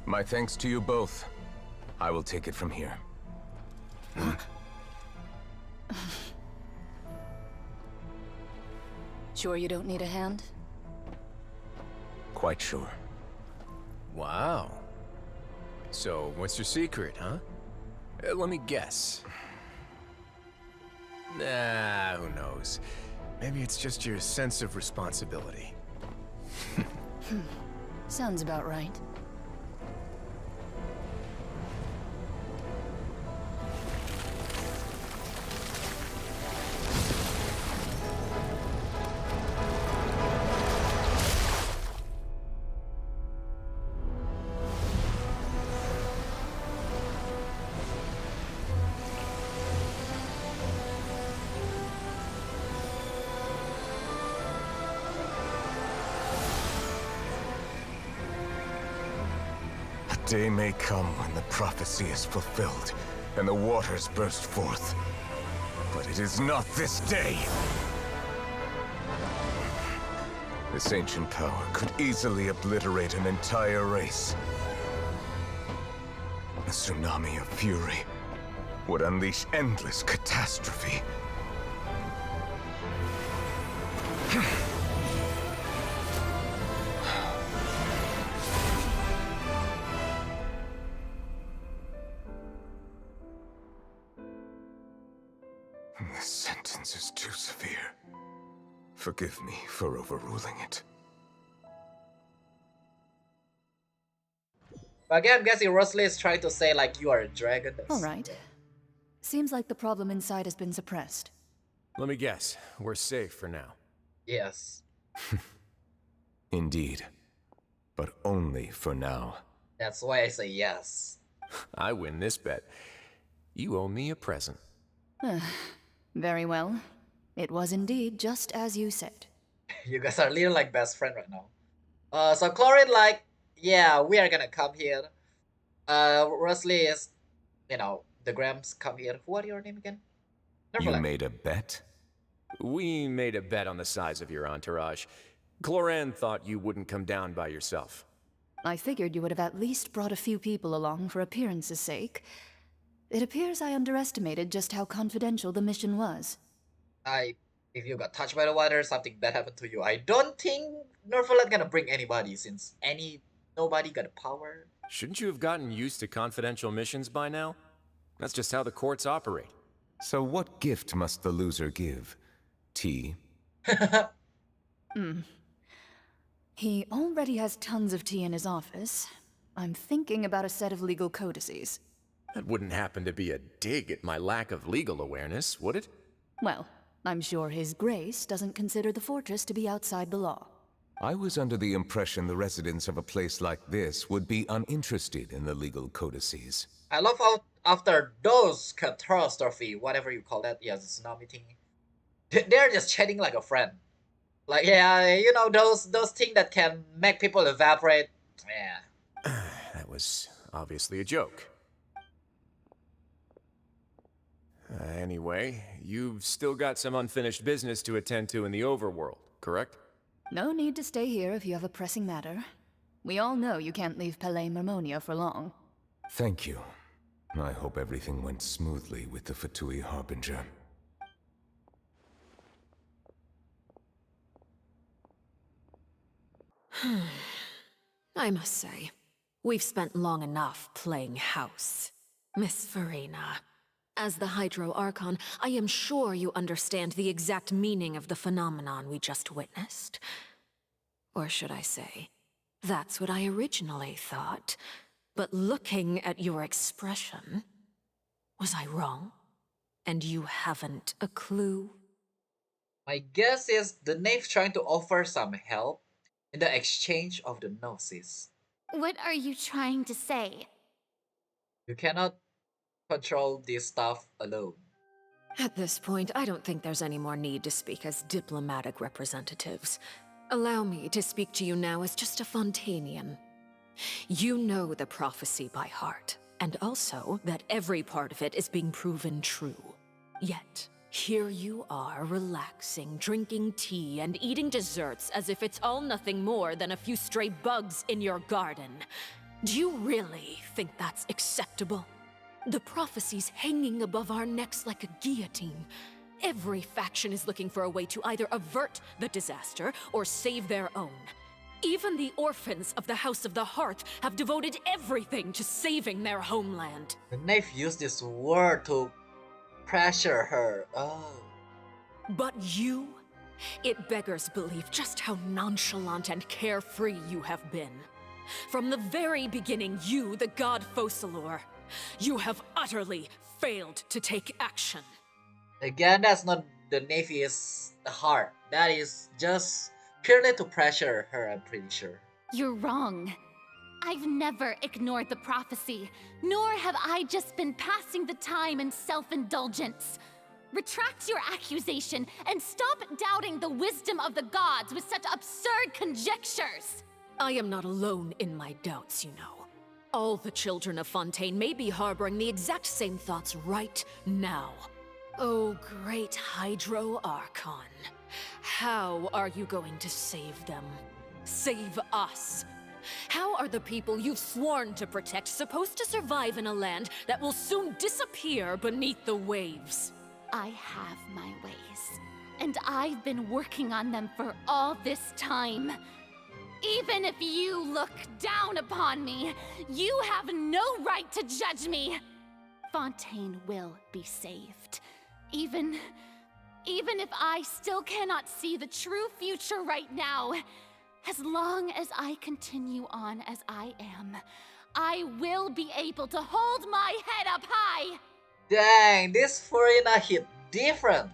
My thanks to you both. I will take it from here. Sure you don't need a hand? Quite sure. Wow. So, what's your secret, huh? Let me guess. Nah, who knows? Maybe it's just your sense of responsibility. Sounds about right. A day may come when the prophecy is fulfilled, and the waters burst forth. But it is not this day! This ancient power could easily obliterate an entire race. A tsunami of fury would unleash endless catastrophe. This sentence is too severe. Forgive me for overruling it. But again, I'm guessing Rosalie is trying to say like you are a dragon. All right. Seems like the problem inside has been suppressed. Let me guess. We're safe for now. Yes. Indeed. But only for now. That's why I say yes. I win this bet. You owe me a present. Very well. It was indeed just as you said. You guys are little like best friend right now. So Chlorine like, yeah, we are gonna come here. Rosalie is, you know, the Grams come here. Who are your name again? You made a bet? We made a bet on the size of your entourage. Cloran thought you wouldn't come down by yourself. I figured you would have at least brought a few people along for appearance's sake. It appears I underestimated just how confidential the mission was. If you got touched by the water, something bad happened to you. I don't think Norvalet gonna bring anybody since nobody got a power. Shouldn't you have gotten used to confidential missions by now? That's just how the courts operate. So what gift must the loser give? Tea? He already has tons of tea in his office. I'm thinking about a set of legal codices. That wouldn't happen to be a dig at my lack of legal awareness, would it? Well, I'm sure His Grace doesn't consider the fortress to be outside the law. I was under the impression the residents of a place like this would be uninterested in the legal codices. I love how after those catastrophe, whatever you call that, yeah, the tsunami thing, they're just chatting like a friend. Like, yeah, you know, those things that can make people evaporate. Yeah. That was obviously a joke. Anyway, you've still got some unfinished business to attend to in the overworld, correct? No need to stay here if you have a pressing matter. We all know you can't leave Palais Mermonia for long. Thank you. I hope everything went smoothly with the Fatui Harbinger. I must say, we've spent long enough playing house. Miss Furina, as the Hydro Archon, I am sure you understand the exact meaning of the phenomenon we just witnessed. Or should I say, that's what I originally thought. But looking at your expression, was I wrong? And you haven't a clue? My guess is the knave trying to offer some help in the exchange of the gnosis. What are you trying to say? You cannot control this stuff alone. At this point, I don't think there's any more need to speak as diplomatic representatives. Allow me to speak to you now as just a Fontainian. You know the prophecy by heart, and also that every part of it is being proven true. Yet, here you are relaxing, drinking tea, and eating desserts as if it's all nothing more than a few stray bugs in your garden. Do you really think that's acceptable? The prophecy's hanging above our necks like a guillotine. Every faction is looking for a way to either avert the disaster or save their own. Even the orphans of the House of the Hearth have devoted everything to saving their homeland. The knave used this word to pressure her. Oh. But you? It beggars belief just how nonchalant and carefree you have been. From the very beginning, you, the god Focalor, you have utterly failed to take action. Again, that's not the Navy's heart. That is just purely to pressure her, I'm pretty sure. You're wrong. I've never ignored the prophecy, nor have I just been passing the time in self-indulgence. Retract your accusation and stop doubting the wisdom of the gods with such absurd conjectures. I am not alone in my doubts, you know. All the children of Fontaine may be harboring the exact same thoughts right now. Oh, great Hydro Archon. How are you going to save them? Save us? How are the people you've sworn to protect supposed to survive in a land that will soon disappear beneath the waves? I have my ways, and I've been working on them for all this time. Even if you look down upon me, you have no right to judge me. Fontaine will be saved. Even if I still cannot see the true future right now, as long as I continue on as I am, I will be able to hold my head up high. Dang, this Furina hit different.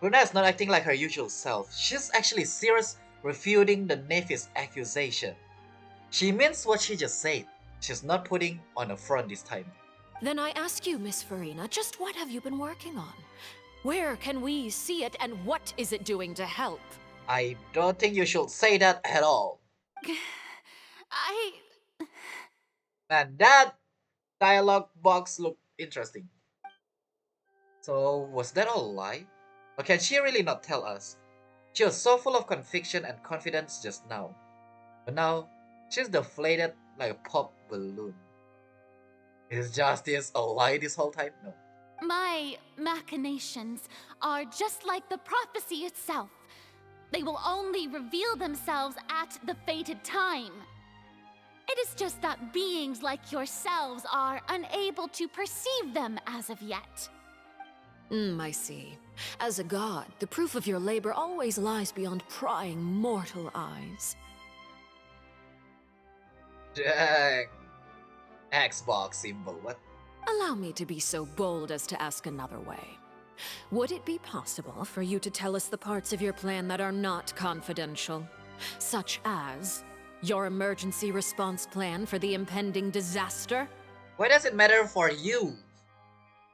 Furina is not acting like her usual self. She's actually serious, refuting the Navy's accusation. She means what she just said. She's not putting on a front this time. Then I ask you, Miss Furina, just what have you been working on? Where can we see it, and what is it doing to help? I don't think you should say that at all. Man, that dialogue box looked interesting. So, was that all a lie? Or can she really not tell us? She was so full of conviction and confidence just now. But now, she's deflated like a pop balloon. Is justice a lie this whole time? No. My machinations are just like the prophecy itself. They will only reveal themselves at the fated time. It is just that beings like yourselves are unable to perceive them as of yet. I see. As a god, the proof of your labor always lies beyond prying mortal eyes. Dang. Xbox symbol, what? Allow me to be so bold as to ask another way. Would it be possible for you to tell us the parts of your plan that are not confidential? Such as your emergency response plan for the impending disaster? Why does it matter for you?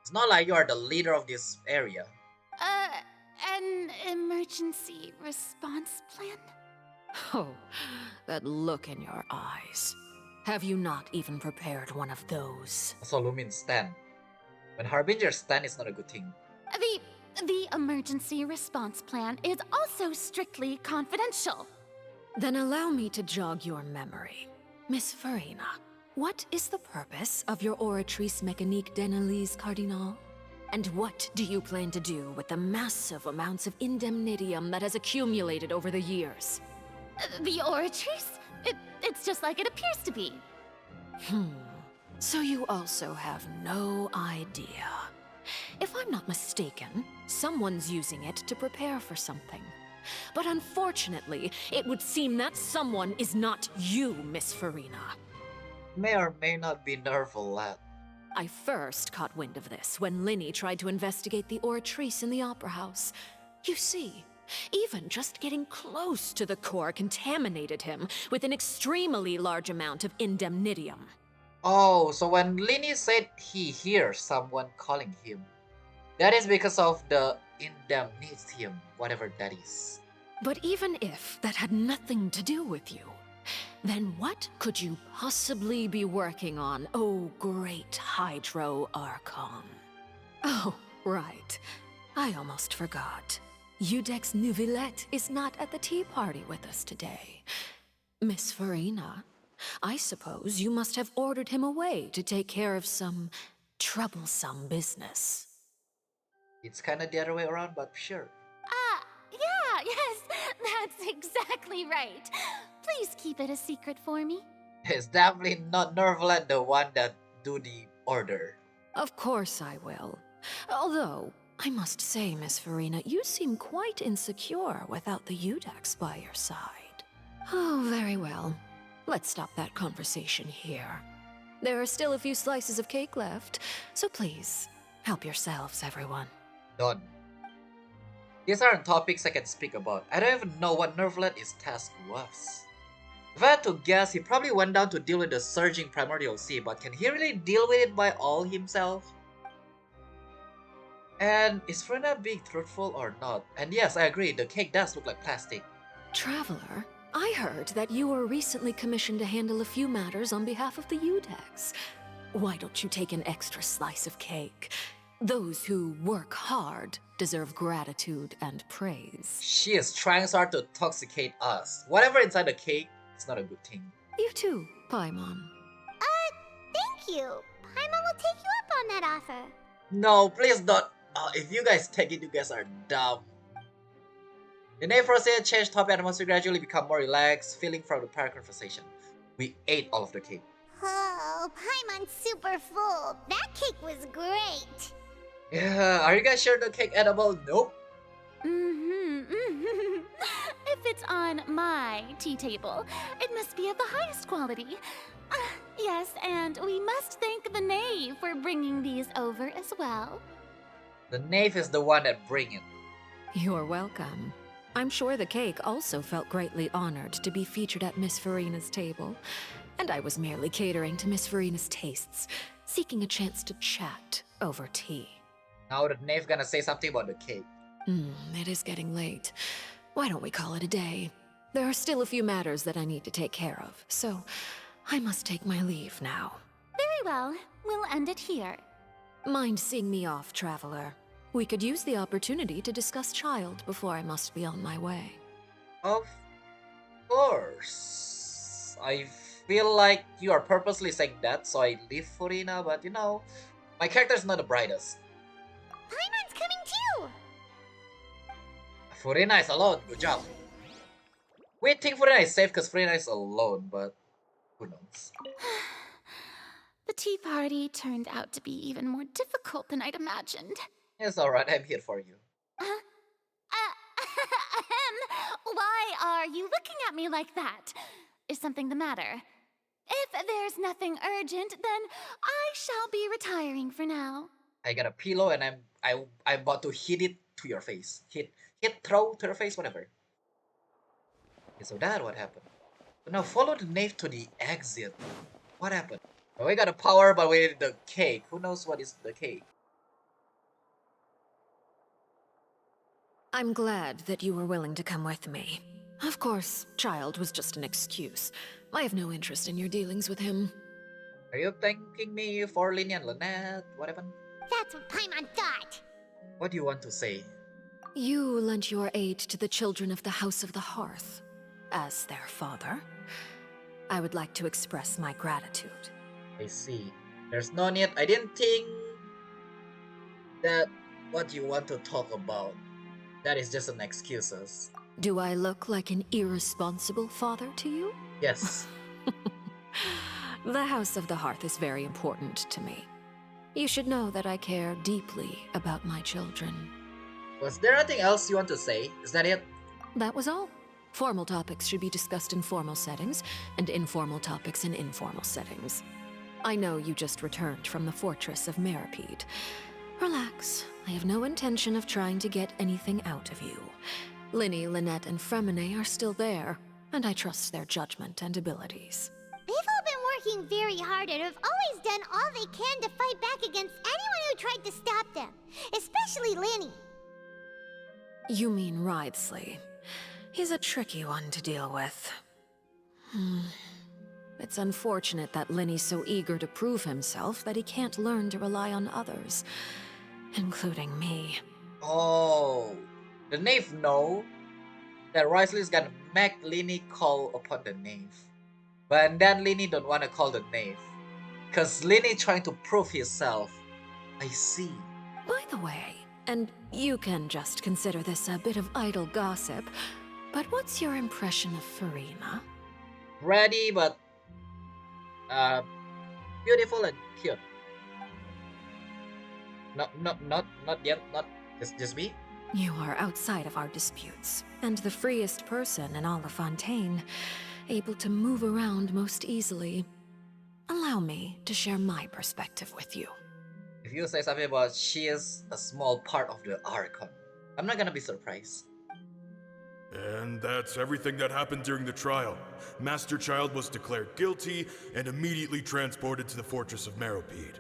It's not like you are the leader of this area. An emergency response plan? Oh, that look in your eyes. Have you not even prepared one of those? Also, Lumin's stand. When Harbinger's stand is not a good thing. The emergency response plan is also strictly confidential. Then allow me to jog your memory. Miss Furina, what is the purpose of your Oratrice Mécanique d'Analyse Cardinal? And what do you plan to do with the massive amounts of indemnitium that has accumulated over the years? The Oratrice? It's just like it appears to be. So you also have no idea. If I'm not mistaken, someone's using it to prepare for something. But unfortunately, it would seem that someone is not you, Miss Furina. May or may not be nerful, lad. I first caught wind of this when Linny tried to investigate the Oratrice in the Opera House. You see, even just getting close to the core contaminated him with an extremely large amount of indemnitium. Oh, so when Linny said he hears someone calling him, that is because of the indemnitium, whatever that is. But even if that had nothing to do with you, then what could you possibly be working on, oh great Hydro Archon? Oh, right. I almost forgot. Udex Neuvillette is not at the tea party with us today. Miss Furina, I suppose you must have ordered him away to take care of some troublesome business. It's kinda the other way around, but sure. Yeah, yes, that's exactly right. Please keep it a secret for me. It's definitely not Nervaland the one that do the order. Of course I will. Although, I must say, Miss Furina, you seem quite insecure without the Udex by your side. Oh, very well. Let's stop that conversation here. There are still a few slices of cake left, so please, help yourselves, everyone. Done. These aren't topics I can speak about. I don't even know what Nervaland task was. If I had to guess, he probably went down to deal with the surging primordial sea, but can he really deal with it by all himself? And is Furina being truthful or not? And yes, I agree, the cake does look like plastic. Traveler, I heard that you were recently commissioned to handle a few matters on behalf of the Udex. Why don't you take an extra slice of cake? Those who work hard deserve gratitude and praise. She is trying so hard to toxicate us. Whatever inside the cake, it's not a good thing. You too, Paimon. Thank you. Paimon will take you up on that offer. No, please don't. If you guys take it, you guys are dumb. The name proceeded, changed top atmosphere, gradually become more relaxed, feeling from the prior conversation. We ate all of the cake. Oh, Paimon's super full. That cake was great. Yeah, are you guys sure the cake edible? Nope. If it's on my tea table, it must be of the highest quality. Yes, and we must thank the knave for bringing these over as well. The knave is the one that bring it. You're welcome. I'm sure the cake also felt greatly honored to be featured at Miss Furina's table. And I was merely catering to Miss Furina's tastes, seeking a chance to chat over tea. Now the knave gonna say something about the cake. It is getting late. Why don't we call it a day? There are still a few matters that I need to take care of, so I must take my leave now. Very well, we'll end it here. Mind seeing me off, Traveler? We could use the opportunity to discuss Child before I must be on my way. Of course. I feel like you are purposely saying that, so I leave Furina, but you know, my character's not the brightest. Paimon's coming too. Furina is alone, good job. We think Furina is safe because Furina is alone, but who knows? The tea party turned out to be even more difficult than I'd imagined. It's alright, I'm here for you. Why are you looking at me like that? Is something the matter? If there's nothing urgent, then I shall be retiring for now. I got a pillow and I'm about to hit it to your face. Throw to your face, whatever. Okay, so that what happened. So now follow the knave to the exit. What happened? Well, we got a power, but we need the cake. Who knows what is the cake? I'm glad that you were willing to come with me. Of course, Child was just an excuse. I have no interest in your dealings with him. Are you thanking me for Lini and Lynette? What happened? That's what Paimon thought. What do you want to say? You lent your aid to the children of the House of the Hearth. As their father, I would like to express my gratitude. I see. There's no need. I didn't think that what you want to talk about. That is just an excuses. Do I look like an irresponsible father to you? Yes. The House of the Hearth is very important to me. You should know that I care deeply about my children. Was there anything else you want to say? Is that it? That was all. Formal topics should be discussed in formal settings, and informal topics in informal settings. I know you just returned from the fortress of Meripede. Relax. I have no intention of trying to get anything out of you. Lini, Lynette, and Fremine are still there, and I trust their judgment and abilities. They've all been working very hard and have always done all they can to fight back against anyone who tried to stop them, especially Lini. You mean Wriothesley. He's a tricky one to deal with. It's unfortunate that Lini's so eager to prove himself that he can't learn to rely on others, including me. Oh, the knave know that Wriothesley is gonna make Lini call upon the knave. But then Lini don't want to call the knave. Because Lini trying to prove himself. I see. By the way, and you can just consider this a bit of idle gossip, but what's your impression of Furina? Ready, but beautiful and cute. Not yet. Not just me. You are outside of our disputes, and the freest person in all of Fontaine, able to move around most easily. Allow me to share my perspective with you. If you say something about she is a small part of the Archon, I'm not gonna be surprised. And that's everything that happened during the trial. Master Child was declared guilty and immediately transported to the Fortress of Meropide.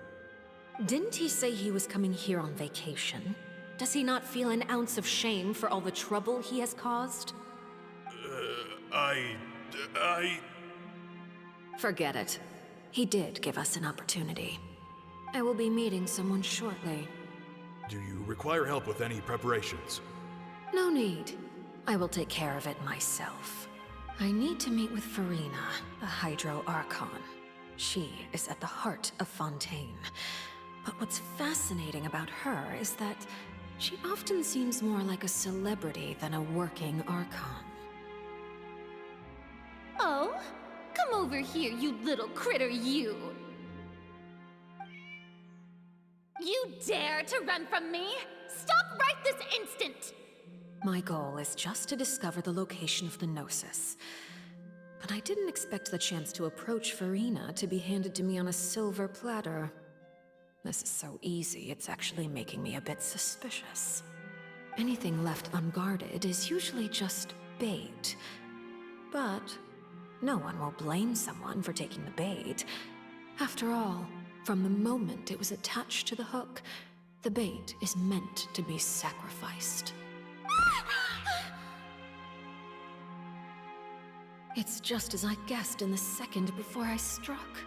Didn't he say he was coming here on vacation? Does he not feel an ounce of shame for all the trouble he has caused? I... Forget it. He did give us an opportunity. I will be meeting someone shortly. Do you require help with any preparations? No need. I will take care of it myself. I need to meet with Furina, the Hydro Archon. She is at the heart of Fontaine. But what's fascinating about her is that she often seems more like a celebrity than a working Archon. Oh, come over here, you little critter, you! You dare to run from me? Stop right this instant! My goal is just to discover the location of the Gnosis. But I didn't expect the chance to approach Furina to be handed to me on a silver platter. This is so easy, it's actually making me a bit suspicious. Anything left unguarded is usually just bait. But no one will blame someone for taking the bait. After all, from the moment it was attached to the hook, the bait is meant to be sacrificed. It's just as I guessed in the second before I struck.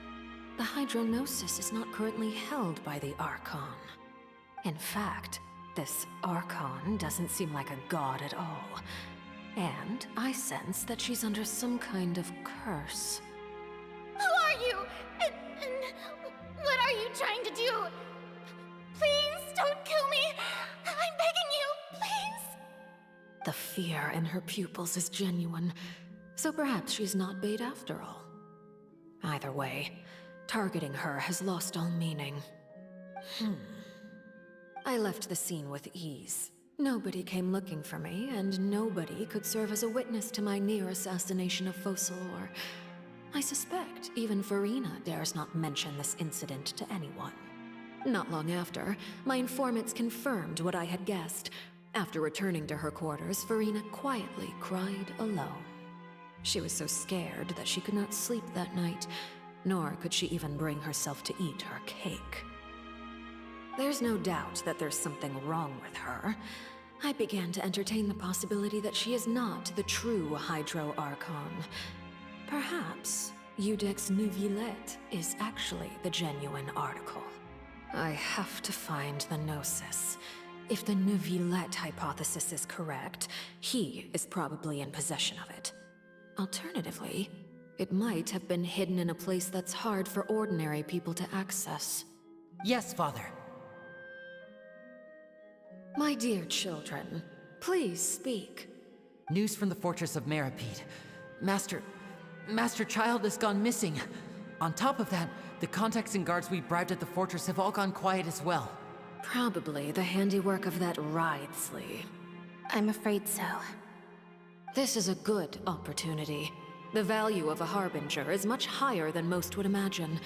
The Hydronosis is not currently held by the Archon. In fact, this Archon doesn't seem like a god at all. And I sense that she's under some kind of curse. Who are you? And what are you trying to do? Please don't kill me! I'm begging you, please! The fear in her pupils is genuine, so perhaps she's not bait after all. Either way, targeting her has lost all meaning. I left the scene with ease. Nobody came looking for me, and nobody could serve as a witness to my near assassination of Focalor. I suspect even Furina dares not mention this incident to anyone. Not long after, my informants confirmed what I had guessed. After returning to her quarters, Furina quietly cried alone. She was so scared that she could not sleep that night, nor could she even bring herself to eat her cake. There's no doubt that there's something wrong with her. I began to entertain the possibility that she is not the true Hydro Archon. Perhaps Iudex Neuvillette is actually the genuine article. I have to find the Gnosis. If the Neuvillette hypothesis is correct, he is probably in possession of it. Alternatively, it might have been hidden in a place that's hard for ordinary people to access. Yes, Father. My dear children, please speak. News from the Fortress of Meropide. Master Child has gone missing. On top of that, the contacts and guards we bribed at the fortress have all gone quiet as well. Probably the handiwork of that Ridesley. I'm afraid so. This is a good opportunity. The value of a Harbinger is much higher than most would imagine.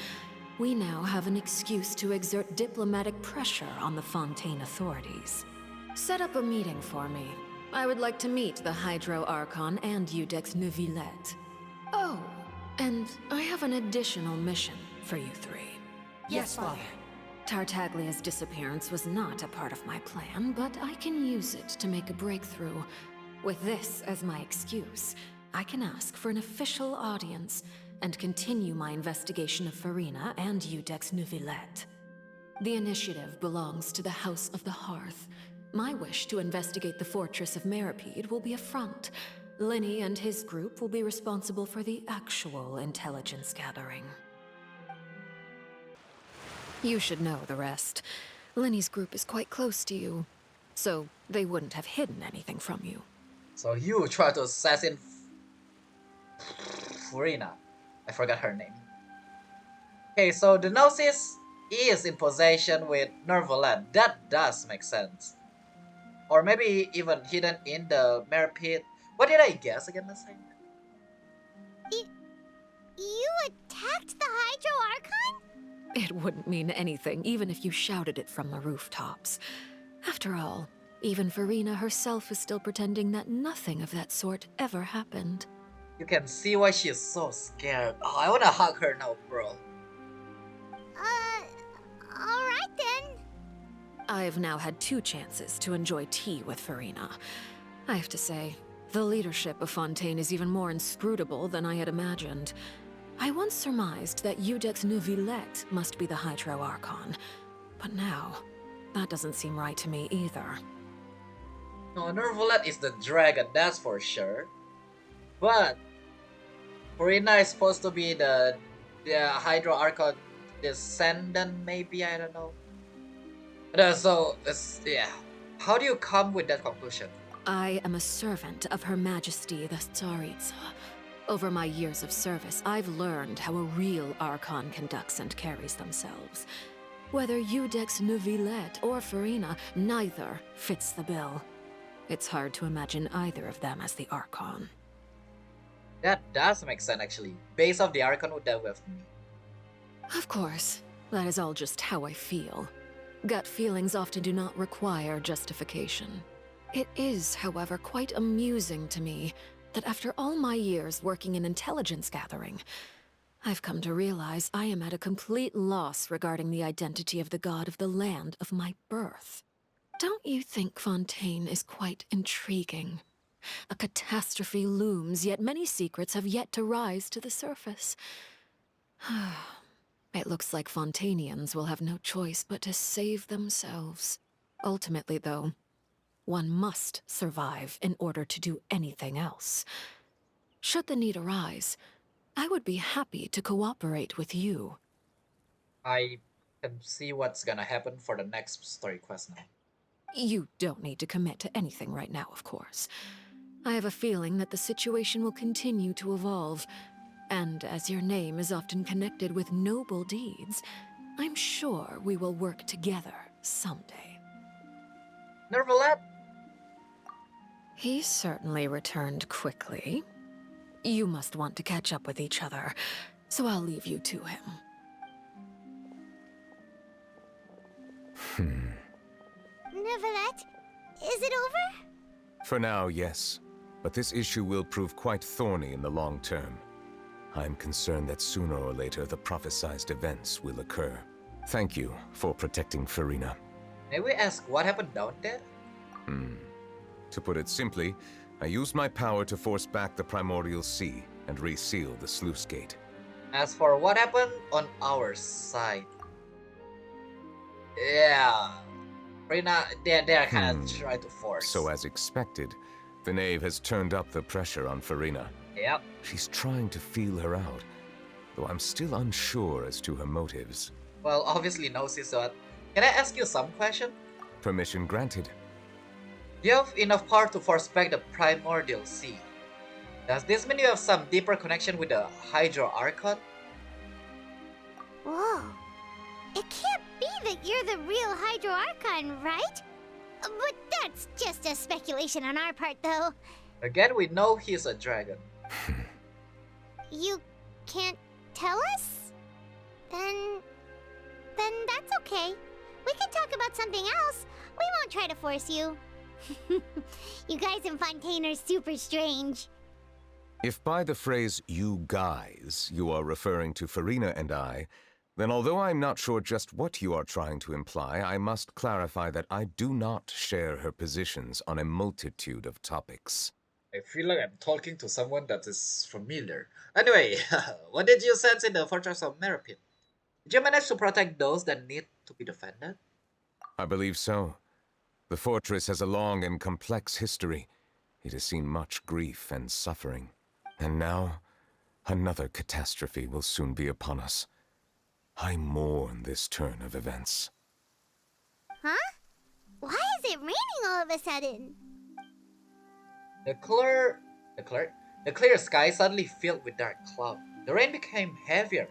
We now have an excuse to exert diplomatic pressure on the Fontaine authorities. Set up a meeting for me. I would like to meet the Hydro Archon and Iudex Neuvillette. Oh, and I have an additional mission for you three. Yes, Father. Tartaglia's disappearance was not a part of my plan, but I can use it to make a breakthrough. With this as my excuse, I can ask for an official audience and continue my investigation of Furina and Iudex Neuvillette. The initiative belongs to the House of the Hearth. My wish to investigate the Fortress of Meropide will be a front. Lenny and his group will be responsible for the actual intelligence gathering. You should know the rest. Lenny's group is quite close to you, so they wouldn't have hidden anything from you. So you try to assassinate Furina. I forgot her name. Okay, so the Gnosis is in possession with Nervaland. That does make sense. Or maybe even hidden in the Merpit. What did I guess again last time? You attacked the Hydro Archon? It wouldn't mean anything, even if you shouted it from the rooftops. After all, even Furina herself is still pretending that nothing of that sort ever happened. You can see why she is so scared. Oh, I wanna hug her now, bro. Alright then. I've now had 2 chances to enjoy tea with Furina. I have to say, the leadership of Fontaine is even more inscrutable than I had imagined. I once surmised that Iudex Neuvillette must be the Hydro Archon, but now, that doesn't seem right to me either. No, Nervalet is the dragon, that's for sure. But Furina is supposed to be the Hydro Archon descendant, maybe, I don't know. So, yeah. How do you come with that conclusion? I am a servant of Her Majesty the Tsaritsa. Over my years of service, I've learned how a real Archon conducts and carries themselves. Whether Iudex Neuvillette or Furina, neither fits the bill. It's hard to imagine either of them as the Archon. That does make sense, actually. Based off the Archon who dealt with me. Of course, that is all just how I feel. Gut feelings often do not require justification. It is, however, quite amusing to me that after all my years working in intelligence gathering, I've come to realize I am at a complete loss regarding the identity of the god of the land of my birth. Don't you think Fontaine is quite intriguing? A catastrophe looms, yet many secrets have yet to rise to the surface. It looks like Fontainians will have no choice but to save themselves. Ultimately, though, one must survive in order to do anything else. Should the need arise, I would be happy to cooperate with you. I can see what's gonna happen for the next story quest now. You don't need to commit to anything right now, of course. I have a feeling that the situation will continue to evolve, and as your name is often connected with noble deeds, I'm sure we will work together someday. Nervalet? He certainly returned quickly. You must want to catch up with each other, so I'll leave you to him. Neuvillette, is it over? For now, yes. But this issue will prove quite thorny in the long term. I'm concerned that sooner or later the prophesized events will occur. Thank you for protecting Furina. May we ask what happened down there? To put it simply, I used my power to force back the primordial sea and reseal the sluice gate. As for what happened on our side, yeah, Furina, they're kind of trying to force. So as expected, the knave has turned up the pressure on Furina. Yep. She's trying to feel her out, though I'm still unsure as to her motives. Well, obviously knows his what. Can I ask you some question? Permission granted. You have enough power to force back the primordial sea. Does this mean you have some deeper connection with the Hydro Archon? Whoa. It can't be that you're the real Hydro Archon, right? But that's just a speculation on our part, though. Again, we know he's a dragon. You can't tell us? Then that's okay. We can talk about something else. We won't try to force you. You guys in Fontaine are super strange. If by the phrase, you guys, you are referring to Furina and I, then although I'm not sure just what you are trying to imply, I must clarify that I do not share her positions on a multitude of topics. I feel like I'm talking to someone that is familiar. Anyway, what did you sense in the Fortress of Merpit? Did you manage to protect those that need to be defended? I believe so. The fortress has a long and complex history. It has seen much grief and suffering. And now, another catastrophe will soon be upon us. I mourn this turn of events. Huh? Why is it raining all of a sudden? The clear sky suddenly filled with dark cloud. The rain became heavier.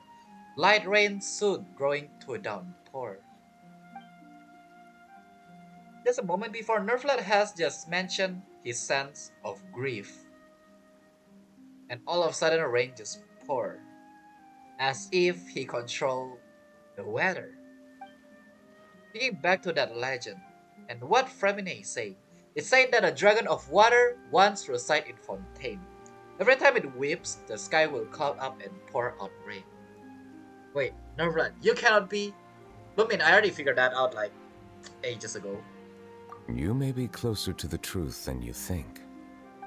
Light rain soon growing to a downpour. Just a moment before, Nerflet has just mentioned his sense of grief. And all of a sudden, rain just poured. As if he controlled the weather. Thinking back to that legend, and what Furina said, it said that a dragon of water once resided in fontaine. Every time it weeps, the sky will cloud up and pour out rain. Wait, Nerflet, you cannot be... I mean, I already figured that out like ages ago. You may be closer to the truth than you think.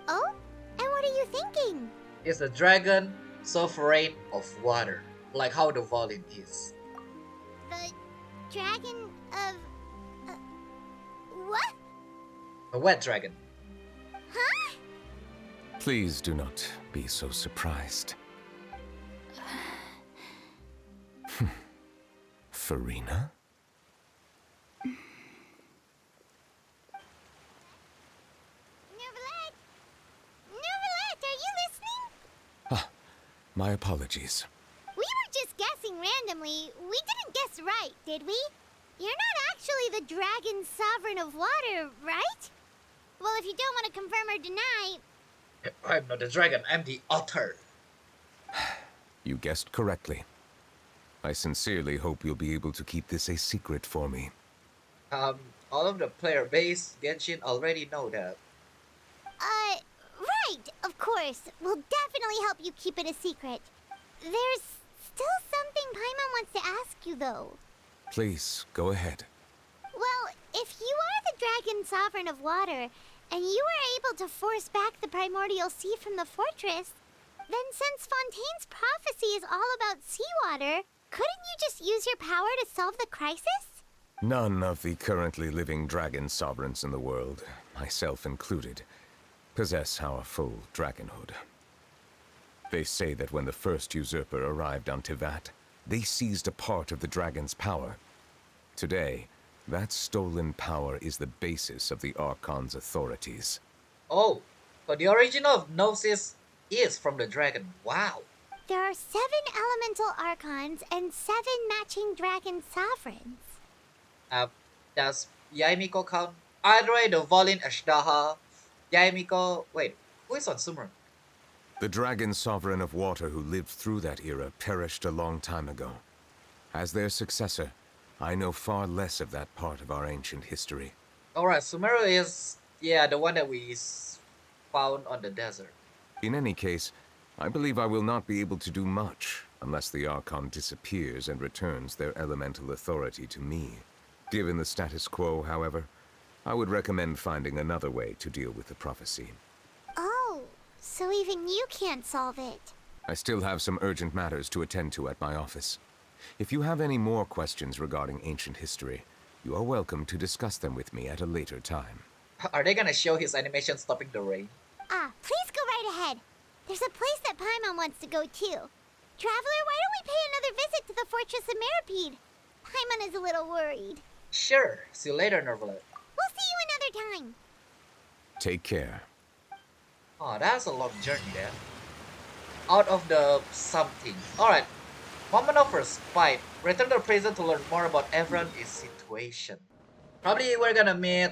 Oh? And what are you thinking? It's a dragon sovereign of water, like how the Volin is. The dragon of... what? A wet dragon. Huh? Please do not be so surprised. Furina? Nervalet! Nervalet, are you listening? Ah, my apologies. We were just guessing randomly. We didn't guess right, did we? You're not actually the dragon sovereign of water, right? Well, if you don't want to confirm or deny... I'm not the dragon, I'm the otter. You guessed correctly. I sincerely hope you'll be able to keep this a secret for me. All of the player base, Genshin already know that. Right, of course. We'll definitely help you keep it a secret. There's still something Paimon wants to ask you, though. Please, go ahead. Well, if you are the dragon sovereign of water, and you were able to force back the primordial sea from the fortress, then since Fontaine's prophecy is all about seawater, couldn't you just use your power to solve the crisis? None of the currently living dragon sovereigns in the world, myself included, possess our full dragonhood. They say that when the first usurper arrived on Tivat, they seized a part of the dragon's power. Today, that stolen power is the basis of the Archon's authorities. Oh, but the origin of Gnosis is from the dragon. Wow. There are 7 elemental archons and 7 matching dragon sovereigns. Does Yaimiko count? Andre, the Volin Ashdaha, Yaimiko... Wait, who is on Sumer? The dragon sovereign of water who lived through that era perished a long time ago. As their successor, I know far less of that part of our ancient history. Alright, Sumeru is... yeah, the one that we found on the desert. In any case, I believe I will not be able to do much unless the Archon disappears and returns their elemental authority to me. Given the status quo, however, I would recommend finding another way to deal with the prophecy. Oh, so even you can't solve it. I still have some urgent matters to attend to at my office. If you have any more questions regarding ancient history, you are welcome to discuss them with me at a later time. Are they gonna show his animation stopping the rain? Please go right ahead. There's a place that Paimon wants to go too. Traveler, why don't we pay another visit to the Fortress of Meripede? Paimon is a little worried. Sure. See you later, Nervalet. We'll see you another time. Take care. Oh, that's a long journey there. Out of the something. Alright. Moment of Respite. Return to the prison to learn more about everyone's situation. Probably we're gonna meet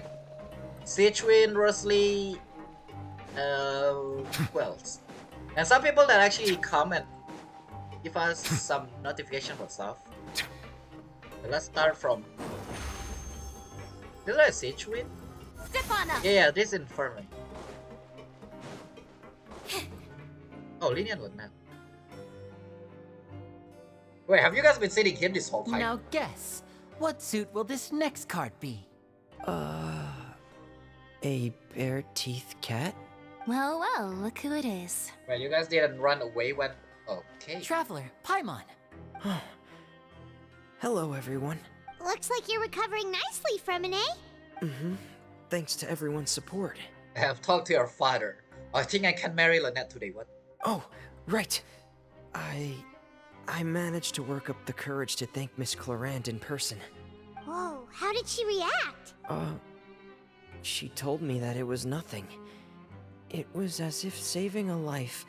Sichuin, Rosalie, who else? And some people that actually come and give us some notification about stuff. So let's start from... Is that a Sichuin? Stefana! Yeah, this is Infirmary. Oh, Linian was not. Wait, have you guys been sitting here this whole time? Now guess, what suit will this next card be? A bare teeth cat? Well, well, look who it is. Well, you guys didn't run away when... Okay. Traveler, Paimon. Hello, everyone. Looks like you're recovering nicely from it, eh? Mm-hmm. Thanks to everyone's support. I have talked to your father. I think I can marry Lynette today, what? Oh, right. I managed to work up the courage to thank Miss Clorand in person. Whoa, how did she react? She told me that it was nothing. It was as if saving a life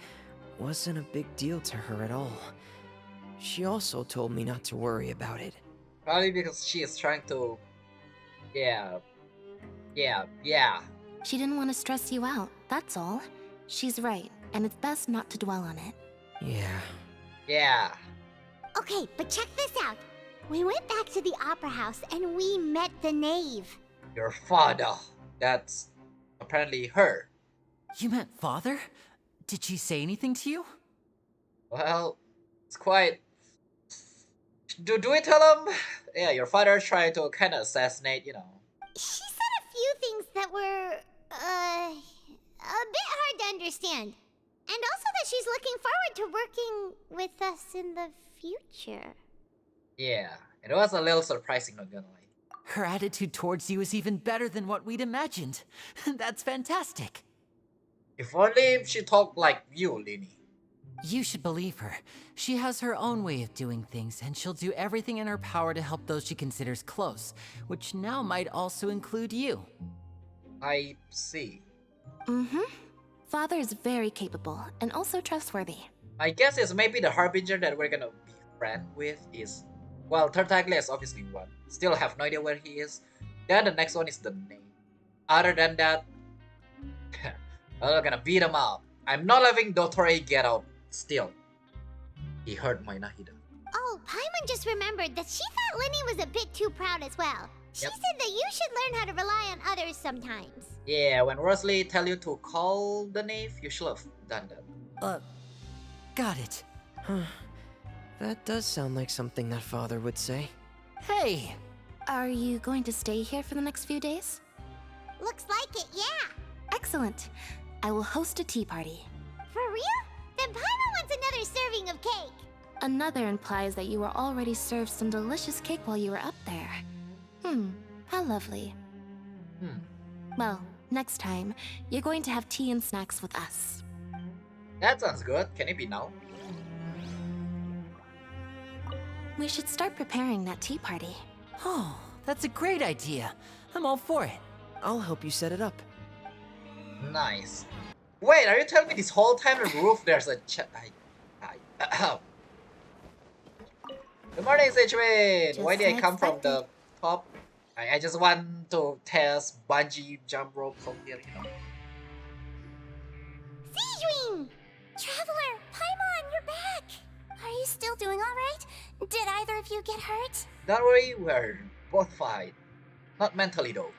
wasn't a big deal to her at all. She also told me not to worry about it. Probably because she is trying to... Yeah. She didn't want to stress you out, that's all. She's right, and it's best not to dwell on it. Yeah. Okay, but check this out. We went back to the opera house and we met the knave. Your father. That's apparently her. You met father? Did she say anything to you? Well, it's quite... Do we tell him? Yeah, your father tried to kind of assassinate, you know. She said a few things that were, a bit hard to understand. And also that she's looking forward to working with us in the future. Yeah, it was a little surprising, not gonna lie. Her attitude towards you is even better than what we'd imagined. That's fantastic. If only she talked like you, Lini. You should believe her. She has her own way of doing things, and she'll do everything in her power to help those she considers close, which now might also include you. I see. Father is very capable, and also trustworthy. I guess it's maybe the harbinger that we're gonna be friends with is... Well, Tartaglia is obviously one. Still have no idea where he is. Then the next one is the name. Other than that... I'm gonna beat him up. I'm not letting Dottore get out still. He hurt my Nahida. Oh, Paimon just remembered that she thought Linny was a bit too proud as well. She said that you should learn how to rely on others sometimes. Yeah, when Rosalie tell you to call the knave, you should have done that. Got it. That does sound like something that father would say. Hey! Are you going to stay here for the next few days? Looks like it, yeah. Excellent. I will host a tea party. For real? Then Paimon wants another serving of cake. Another implies that you were already served some delicious cake while you were up there. How lovely. Well, next time, you're going to have tea and snacks with us. That sounds good. Can it be now? We should start preparing that tea party. Oh, that's a great idea. I'm all for it. I'll help you set it up. Nice. Wait, are you telling me this whole time on the roof there's a Good morning, Seichwin! Why did I come from the top? I just want to test bungee jump rope from here, you know. Seichwin! Traveler, Paimon, you're back! Are you still doing alright? Did either of you get hurt? Don't worry, we're both fine. Not mentally though.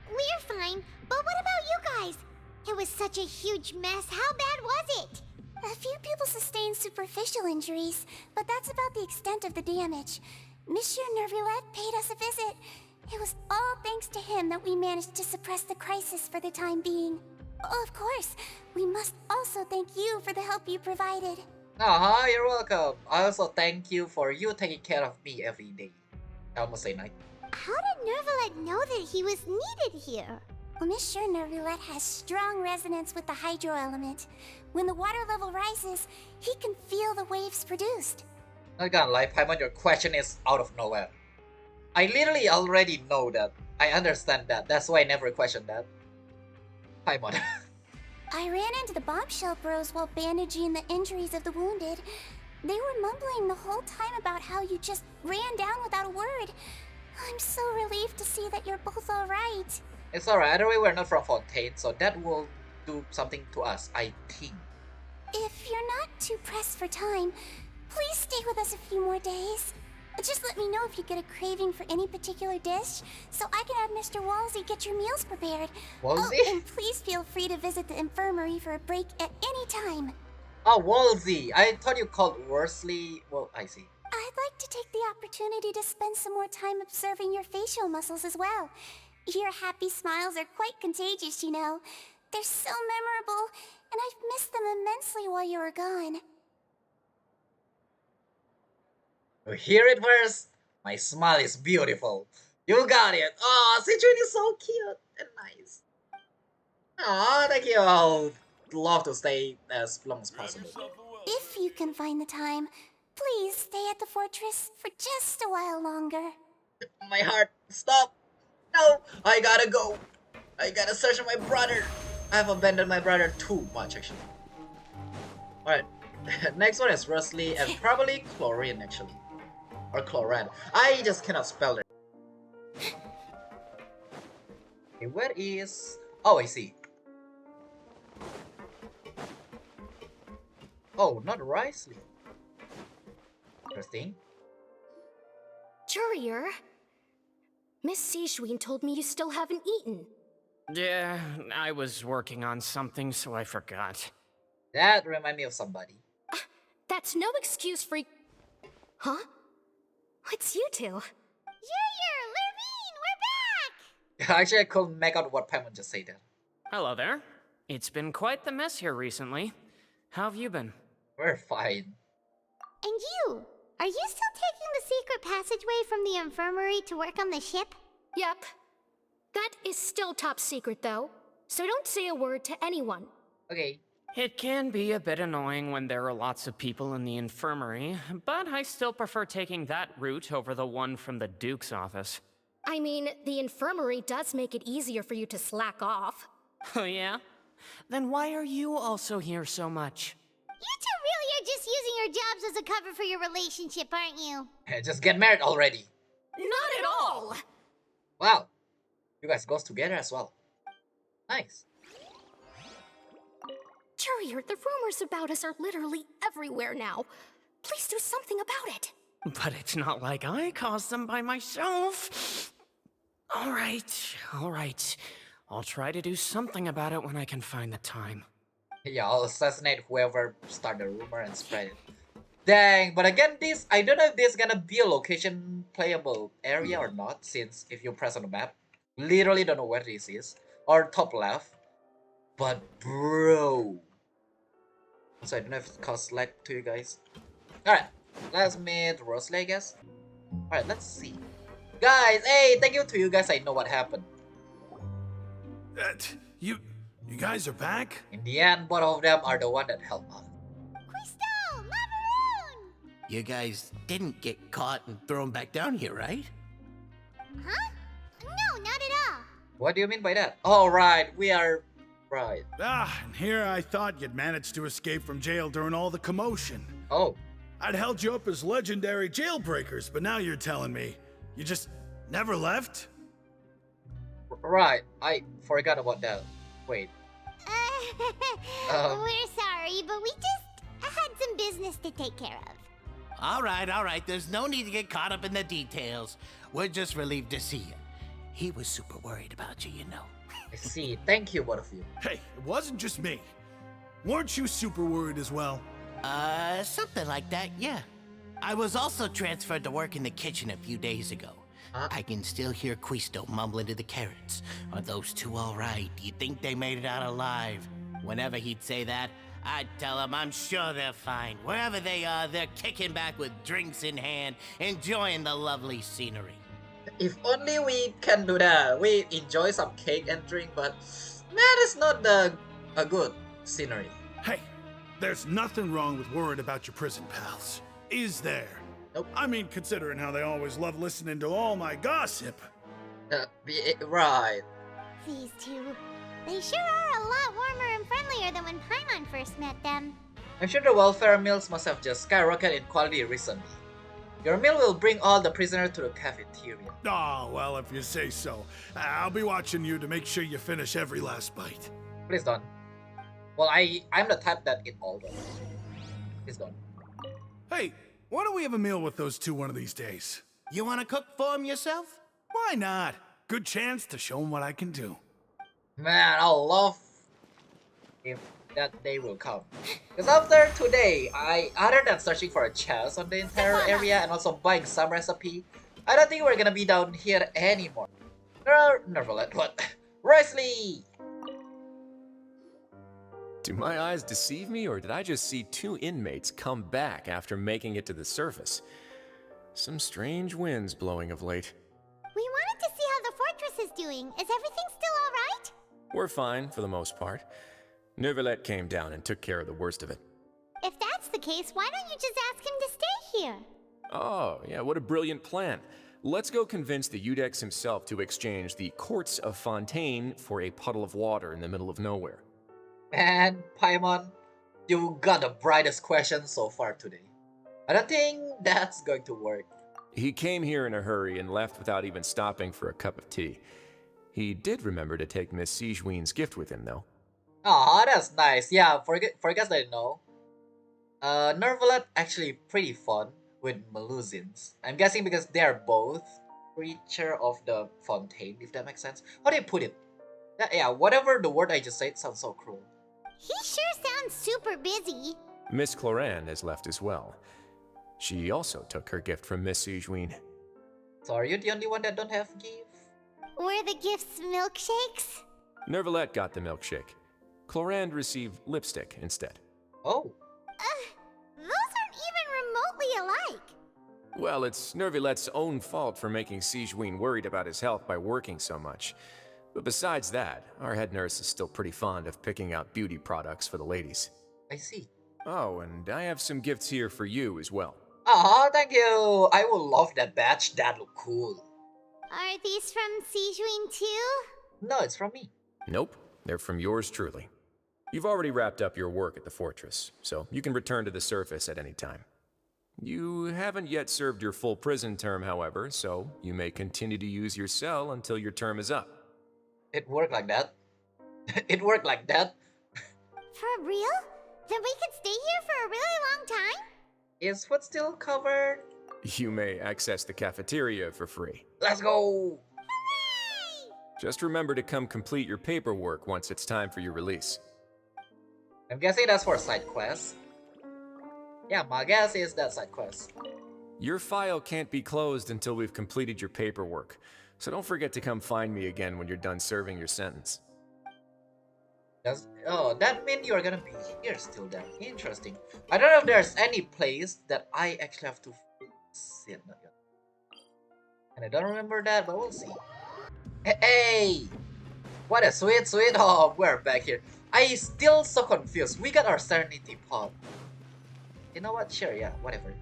We're fine, but what about you guys? It was such a huge mess. How bad was it? A few people sustained superficial injuries, but that's about the extent of the damage. Monsieur Nervulette paid us a visit. It was all thanks to him that we managed to suppress the crisis for the time being. Of course, we must also thank you for the help you provided. You're welcome. I also thank you for you taking care of me every day. I almost say night. How did Nervulette know that he was needed here? Well, Monsieur Nervulette has strong resonance with the hydro element. When the water level rises, he can feel the waves produced. Not gonna lie, Paimon, your question is out of nowhere. I literally already know that. I understand that. That's why I never questioned that. Paimon. I ran into the bombshell bros while bandaging the injuries of the wounded. They were mumbling the whole time about how you just ran down without a word. I'm so relieved to see that you're both alright. It's alright, either way we're not from Fontaine, so that will do something to us, I think. If you're not too pressed for time, please stay with us a few more days. Just let me know if you get a craving for any particular dish, so I can have Mr. Wolsey get your meals prepared. Wolsey? Oh, and please feel free to visit the infirmary for a break at any time. Oh, Wolsey! I thought you called Worsley. Well, I see. I'd like to take the opportunity to spend some more time observing your facial muscles as well. Your happy smiles are quite contagious, you know. They're so memorable, and I've missed them immensely while you were gone. You hear it first? My smile is beautiful. You got it. Oh, Sichuan is so cute and nice. Aw, thank you. I'll love to stay as long as possible. If you can find the time, please stay at the fortress for just a while longer. My heart, stop. No, I gotta go. I gotta search for my brother. I've abandoned my brother too much, actually. Alright, next one is Rusty and probably Chlorine, actually. Or Chlorine. I just cannot spell it. Okay, where is... Oh, I see. Oh, not Risley. Interesting. Courier, Miss Sishween told me you still haven't eaten. Yeah, I was working on something, so I forgot. That reminds me of somebody. That's no excuse for... Huh? What's you two? Courier, Lurvine, we're back! Actually, I couldn't make out what Paimon just said there. Hello there. It's been quite the mess here recently. How have you been? We're fine. And you? Are you still taking the secret passageway from the infirmary to work on the ship? Yep. That is still top secret, though. So don't say a word to anyone. Okay. It can be a bit annoying when there are lots of people in the infirmary, but I still prefer taking that route over the one from the Duke's office. I mean, the infirmary does make it easier for you to slack off. Oh yeah? Then why are you also here so much? You two really are just using your jobs as a cover for your relationship, aren't you? Just get married already. Not at all! Wow. You guys go together as well. Nice. Courier, the rumors about us are literally everywhere now. Please do something about it. But it's not like I caused them by myself. All right. I'll try to do something about it when I can find the time. Yeah, I'll assassinate whoever started the rumor and spread it. Dang, but again, I don't know if this is gonna be a location playable area or not, since if you press on the map, literally don't know where this is. Or top left. But bro. So I don't know if it caused lag to you guys. Alright, let's meet Rosalie, I guess. Alright, let's see. Guys, hey, thank you to you guys, I know what happened. You guys are back? In the end, both of them are the one that helped us. Crystal! Macaroon! You guys didn't get caught and thrown back down here, right? Huh? No, not at all. What do you mean by that? Oh, right, we are... Right. And here I thought you'd managed to escape from jail during all the commotion. Oh. I'd held you up as legendary jailbreakers, but now you're telling me you just never left? Right, I forgot about that. Wait. We're sorry, but we just had some business to take care of. All right. There's no need to get caught up in the details. We're just relieved to see you. He was super worried about you, you know. I see. Thank you, both of you. Hey, it wasn't just me. Weren't you super worried as well? Something like that, yeah. I was also transferred to work in the kitchen a few days ago. I can still hear Quisto mumbling to the carrots. Are those two all right? Do you think they made it out alive? Whenever he'd say that, I'd tell him I'm sure they're fine. Wherever they are, they're kicking back with drinks in hand, enjoying the lovely scenery. If only we can do that. We enjoy some cake and drink, but that is not a good scenery. Hey, there's nothing wrong with worrying about your prison pals. Is there? Nope. I mean, considering how they always love listening to all my gossip. Right. These two, they sure are a lot warmer and friendlier than when Paimon first met them. I'm sure the welfare meals must have just skyrocketed in quality recently. Your meal will bring all the prisoners to the cafeteria. Oh, well, if you say so. I'll be watching you to make sure you finish every last bite. Please don't. Well, I'm the type that eat all those. Please don't. Hey, why don't we have a meal with those two one of these days? You want to cook for him yourself? Why not? Good chance to show him what I can do. Man, I'll love if that day will come. Because after today, other than searching for a chest on the entire area and also buying some recipe, I don't think we're gonna be down here anymore. Neverland, what? Risley! Do my eyes deceive me, or did I just see two inmates come back after making it to the surface? Some strange winds blowing of late. We wanted to see how the fortress is doing. Is everything still alright? We're fine, for the most part. Neuvillette came down and took care of the worst of it. If that's the case, why don't you just ask him to stay here? Oh, yeah, what a brilliant plan. Let's go convince the Eudex himself to exchange the Courts of Fontaine for a puddle of water in the middle of nowhere. Man, Paimon, you got the brightest question so far today. I don't think that's going to work. He came here in a hurry and left without even stopping for a cup of tea. He did remember to take Miss Sigewinne's gift with him, though. Aw, that's nice. Yeah, for you guys that know, Neuvillette actually pretty fun with Melusines. I'm guessing because they are both creature of the fontaine, if that makes sense. How do you put it? Yeah, whatever the word I just said sounds so cruel. He sure sounds super busy. Miss Cloran has left as well. She also took her gift from Miss Sigewinne. So are you the only one that don't have gift? Were the gifts milkshakes? Neuvillette got the milkshake. Clorand received lipstick instead. Oh. Those aren't even remotely alike. Well, it's Neuvillette's own fault for making Sigewinne worried about his health by working so much. But besides that, our head nurse is still pretty fond of picking out beauty products for the ladies. I see. Oh, and I have some gifts here for you as well. Aw, thank you. I will love that badge. That look cool. Are these from Sigewinne too? No, it's from me. Nope, they're from yours truly. You've already wrapped up your work at the fortress, so you can return to the surface at any time. You haven't yet served your full prison term, however, so you may continue to use your cell until your term is up. It worked like that? It worked like that? For real? Then we could stay here for a really long time? Is food still covered? You may access the cafeteria for free. Let's go! Hooray! Just remember to come complete your paperwork once it's time for your release. I'm guessing that's for side quest. Yeah, my guess is that side quest. Your file can't be closed until we've completed your paperwork, so don't forget to come find me again when you're done serving your sentence. That means you're gonna be here still then. Interesting. I don't know if there's any place that I actually have to sit. And I don't remember that, but we'll see. Hey! What a sweet. Oh, we're back here. I still so confused. We got our Serenity Pod. You know what? Sure, yeah, whatever.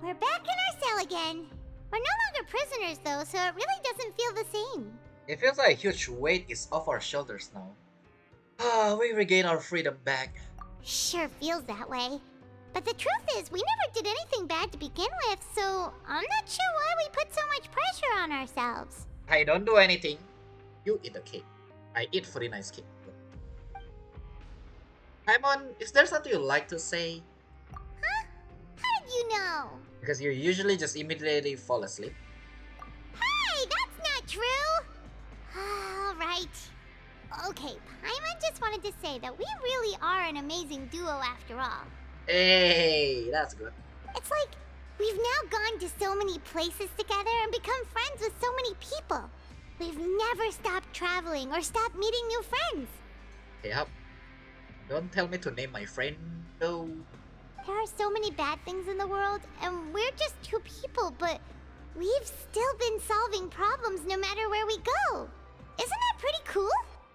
We're back in our cell again. We're no longer prisoners though, so it really doesn't feel the same. It feels like a huge weight is off our shoulders now. We regain our freedom back. Sure feels that way. But the truth is, we never did anything bad to begin with, so I'm not sure why we put so much pressure on ourselves. I don't do anything. You eat the cake. I eat Furina's cake. Paimon, is there something you'd like to say? Huh? How did you know? Because you usually just immediately fall asleep. Hey, that's not true! Alright. Okay, Paimon just wanted to say that we really are an amazing duo after all. Hey, that's good. It's like we've now gone to so many places together and become friends with so many people. We've never stopped traveling or stopped meeting new friends. Yep. Don't tell me to name my friend, though. There are so many bad things in the world, and we're just two people, but we've still been solving problems no matter where we go. Isn't that pretty cool?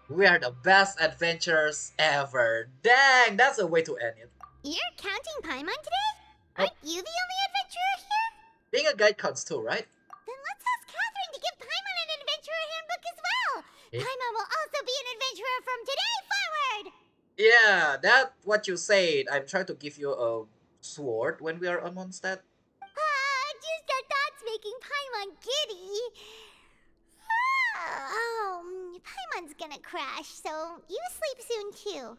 We are the best adventurers ever. Dang, that's a way to end it. You're counting Paimon today? Aren't you the only adventurer here? Being a guide counts too, right? Then let's ask Catherine to give Paimon an adventurer handbook as well. Paimon will also be an adventurer from today forward. Yeah, that's what you said. I'm trying to give you a sword when we are on Mondstadt. Just our thoughts making Paimon giddy. Paimon's gonna crash, so you sleep soon too.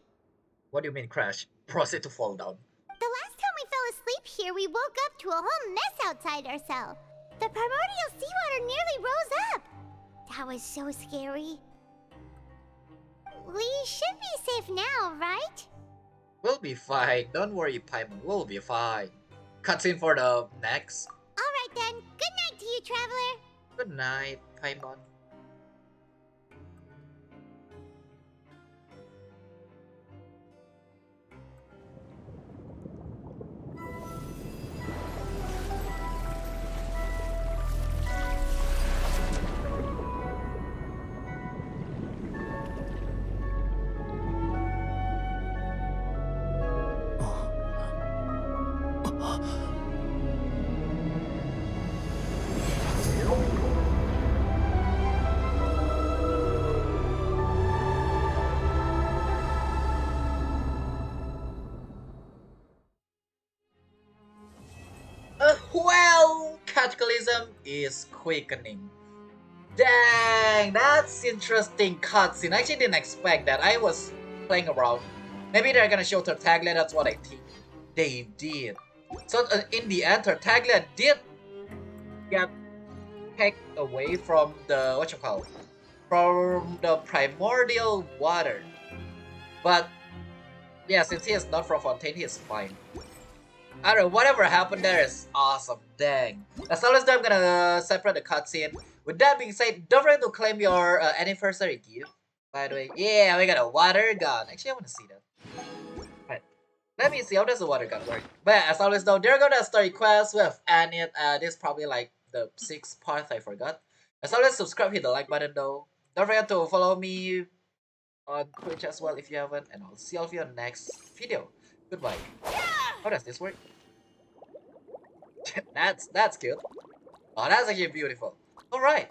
What do you mean crash? Proceed to fall down. The last time we fell asleep here, we woke up to a whole mess outside our cell. The primordial seawater nearly rose up. That was so scary. We should be safe now, right? We'll be fine. Don't worry, Paimon. We'll be fine. Cutscene for the next. Alright then. Good night to you, traveler. Good night, Paimon. Cataclysm is Quickening. Dang, that's interesting cutscene. I actually didn't expect that. I was playing around. Maybe they're gonna show Tartaglia, that's what I think they did. So in the end, Tartaglia did get picked away from the, from the primordial water. But yeah, since he is not from Fontaine, he is fine. I don't know, whatever happened there is awesome, dang. As long as I'm gonna separate the cutscene. With that being said, don't forget to claim your anniversary gift. By the way, yeah, we got a water gun. Actually, I want to see that. Right, let me see how does the water gun work. But as always though, they're gonna story quest. We have Anit. This is probably like the 6th part I forgot. As always, subscribe, hit the like button though. Don't forget to follow me on Twitch as well if you haven't, and I'll see all of you on the next video. Goodbye. How does this work? that's cute. Oh, that's actually beautiful. Alright.